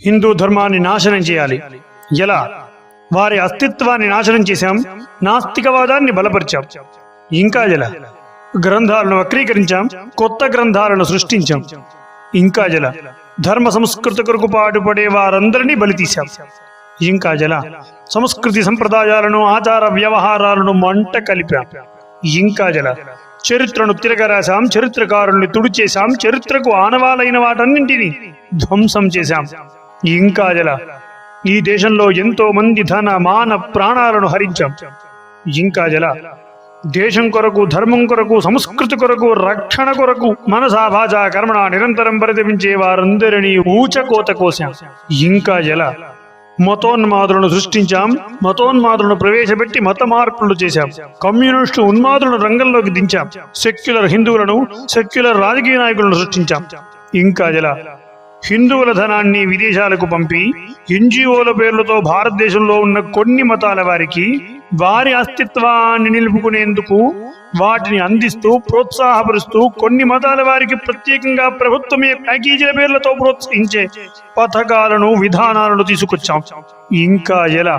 హిందూ ధర్మాన్ని నాశనం చేయాలి. ఎలా? వారి అస్తిత్వాన్ని నాశనం చేశాం, నాస్తికవాదాన్ని బలపరిచాం. ఇంకా ఎలా? గ్రంథాలను వక్రీకరించాం, కొత్త గ్రంథాలను సృష్టించాం. ఇంకా జల ధర్మ సంస్కృతి కొరకు పాటుపడే వారందరినీ బలితీశాం. ఇంకా జల సంస్కృతి సంప్రదాయాలను, ఆచార వ్యవహారాలను మంట కలిపాం. ఇంకా జల చరిత్రను తిరగరాశాం, చరిత్రకారుల్ని తుడిచేశాం, చరిత్రకు ఆనవాలైన వాటన్నింటినీ ధ్వంసం చేశాం. ఇంకా జల ఈ దేశంలో ఎంతో మంది ధన మాన ప్రాణాలను హరించాం. ఇంకా జల దేశం కొరకు, ధర్మం కొరకు, సంస్కృతి కొరకు, రక్షణ కొరకు మనసా భాషా కర్మణ నిరంతరం పరితపించే వారందరినీ ఊచకోత కోశాం. ఇంకా జల మతోన్మాదులను సృష్టించాం, మతోన్మాదులను ప్రవేశపెట్టి మత మార్పులు చేశాం. కమ్యూనిస్టు ఉన్మాదులను రంగంలోకి దించాం. సెక్యులర్ హిందువులను, సెక్యులర్ రాజకీయ నాయకులను సృష్టించాం. ఇంకా జల హిందువుల ధనాన్ని విదేశాలకు పంపి ఎన్జిఓల పేర్లతో భారతదేశంలో ఉన్న కొన్ని మతాల వారికి వారి అస్తిత్వాన్ని నిలుపుకునేందుకు వాటిని అందిస్తూ, ప్రోత్సాహపరుస్తూ, కొన్ని మతాల వారికి ప్రత్యేకంగా ప్రభుత్వమే ప్యాకేజీల పేర్లతో ప్రోత్సహించే పథకాలను, విధానాలను తీసుకొచ్చాం. ఇంకా ఎలా?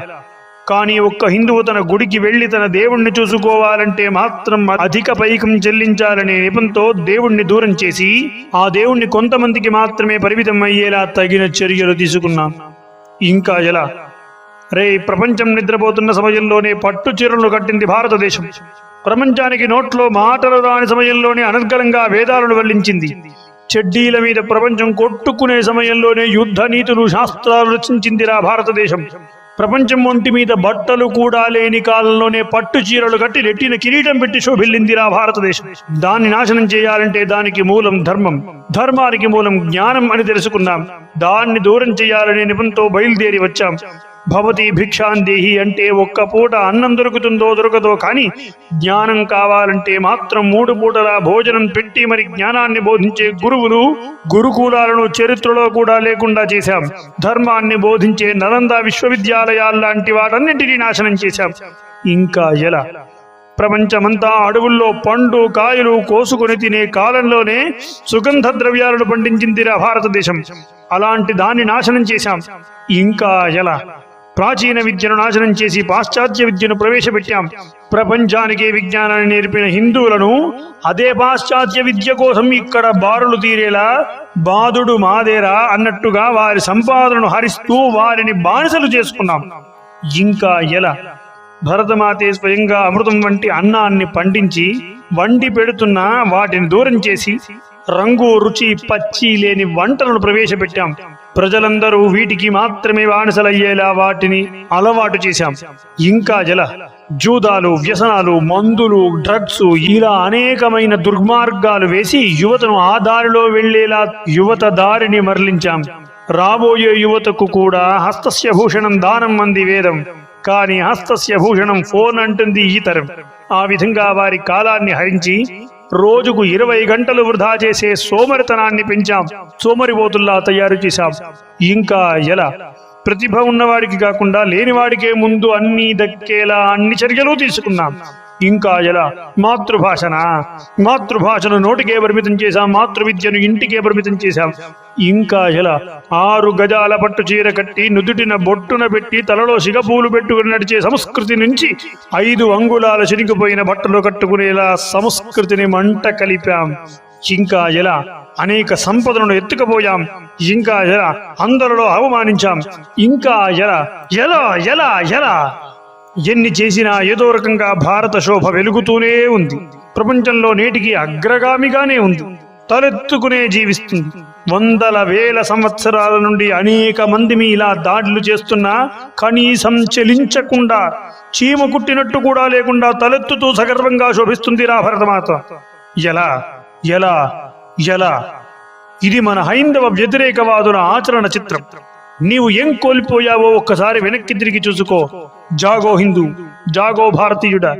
కానీ ఒక్క హిందువు తన గుడికి వెళ్లి తన దేవుణ్ణి చూసుకోవాలంటే మాత్రం అధిక పైకం చెల్లించాలనే నెపంతో దేవుణ్ణి దూరం చేసి ఆ దేవుణ్ణి కొంతమందికి మాత్రమే పరిమితం అయ్యేలా తగిన చర్యలు తీసుకున్నాం. ఇంకా ఎలా? ప్రపంచం నిద్రపోతున్న సమయంలోనే పట్టు చీరలను కట్టింది భారతదేశం. ప్రపంచానికి నోట్లో మాటలు రాని సమయంలోనే అనర్గళంగా వేదాలను వల్లించింది. చెడ్డీల మీద ప్రపంచం కొట్టుకునే సమయంలోనే యుద్ధ నీతులు, శాస్త్రాలు రచించిందిరా భారతదేశం. ప్రపంచం ఒంటి మీద బట్టలు కూడా లేని కాలంలోనే పట్టు చీరలు కట్టి నెట్టిన కిరీటం పెట్టి శోభిల్లిందిరా భారతదేశం. దాన్ని నాశనం చేయాలంటే దానికి మూలం ధర్మం, ధర్మానికి మూలం జ్ఞానం అని తెలుసుకున్నాం. దాన్ని దూరం చేయాలనే నిపంతో బయలుదేరి వచ్చాం. భవతి భిక్షాందేహి అంటే ఒక్క పూట అన్నం దొరుకుతుందో దొరకదో కానీ జ్ఞానం కావాలంటే మాత్రం 3 పూటలా భోజనం పెట్టి మరి జ్ఞానాన్ని బోధించే గురువులు, గురుకులాలను చరిత్రలో కూడా లేకుండా చేశాం. ధర్మాన్ని బోధించే నలంద విశ్వవిద్యాలయాల్లాంటి వాటన్నింటినీ నాశనం చేశాం. ఇంకా ఎలా? ప్రపంచమంతా అడవుల్లో పండు కాయలు కోసుకొని తినే కాలంలోనే సుగంధ ద్రవ్యాలను పండించిందిరా భారతదేశం. అలాంటి దాన్ని నాశనం చేశాం. ఇంకా ఎలా? ప్రాచీన విద్యను నాశనం చేసి పాశ్చాత్య విద్యను ప్రవేశపెట్టాం. ప్రపంచానికి విజ్ఞానాన్ని నేర్పిన హిందువులను అదే పాశ్చాత్య విద్య కోసం ఇక్కడ బారులు తీరేలా బాధుడు మాదేరా అన్నట్టుగా వారి సంపాదనను హరిస్తూ వారిని బానిసలు చేసుకున్నాం. ఇంకా ఎలా? భరతమాతే స్వయంగా అమృతం వంటి అన్నాన్ని పండించి వండి పెడుతున్న వాటిని దూరం చేసి రంగు, రుచి, పచ్చి లేని వంటలను ప్రవేశపెట్టాం. ప్రజలందరూ వీటికి మాత్రమే బానిసలయ్యేలా వాటిని అలవాటు చేశాం. ఇంకా జల జూదాలు, వ్యసనాలు, మందులు, డ్రగ్స్ ఇలా అనేకమైన దుర్మార్గాలు వేసి యువతను ఆ దారిలో వెళ్లేలా యువత దారిని మరలించాం. రాబోయే యువతకు కూడా హస్తస్య భూషణం దానం అంది వేదం. కానీ హస్తస్య భూషణం ఫోన్ అంటుంది ఈ తరం. ఆ విధంగా వారి కాలాన్ని హరించి రోజుకు 20 గంటలు వృధా చేసే సోమరితనాన్ని పెంచాం. సోమరిపోతుల్లా తయారు చేశాం. ఇంకా ఎలా? ప్రతిభ ఉన్నవాడికి కాకుండా లేనివాడికే ముందు అన్ని దక్కేలా అన్ని చర్యలు తీసుకున్నాం. ఇంకా ఎలా? మాతృభాషను నోటికే పరిమితం చేశాం, మాతృవిద్యను ఇంటికే పరిమితం చేశాం. ఇంకా ఎలా? 6 గజాల పట్టు చీర కట్టి నుదుటిన బొట్టున పెట్టి తలలో సిగపూలు పెట్టుకుని నడిచే సంస్కృతి నుంచి 5 అంగుళాల చిరిగిపోయిన బట్టలు కట్టుకునేలా సంస్కృతిని మంట కలిపాం. ఇంకా ఎలా? అనేక సంపదలను ఎత్తుకుపోయాం. ఇంకా ఎలా? అందరిలో అవమానించాం. ఇంకా ఎలా? ఎలా ఎలా ఎలా ఎన్ని చేసినా ఏదో రకంగా భారత శోభ వెలుగుతూనే ఉంది. ప్రపంచంలో నేటికి అగ్రగామిగానే ఉంది, తలెత్తుకునే జీవిస్తుంది. వందల వేల సంవత్సరాల నుండి అనేక మంది ఇలా దాడులు చేస్తున్నా కనీసం చెలించకుండా, చీమ కుట్టినట్టు కూడా లేకుండా తలెత్తుతూ సగర్వంగా శోభిస్తుంది రా భరతమాత. ఎలా ఎలా ఎలా? ఇది మన హైందవ వ్యతిరేకవాదుల ఆచరణ చిత్రం. నీవు ఏం కోల్పోయావో ఒక్కసారి వెనక్కి తిరిగి చూసుకో. జాగో హిందూ, జాగో భారతీయుడా.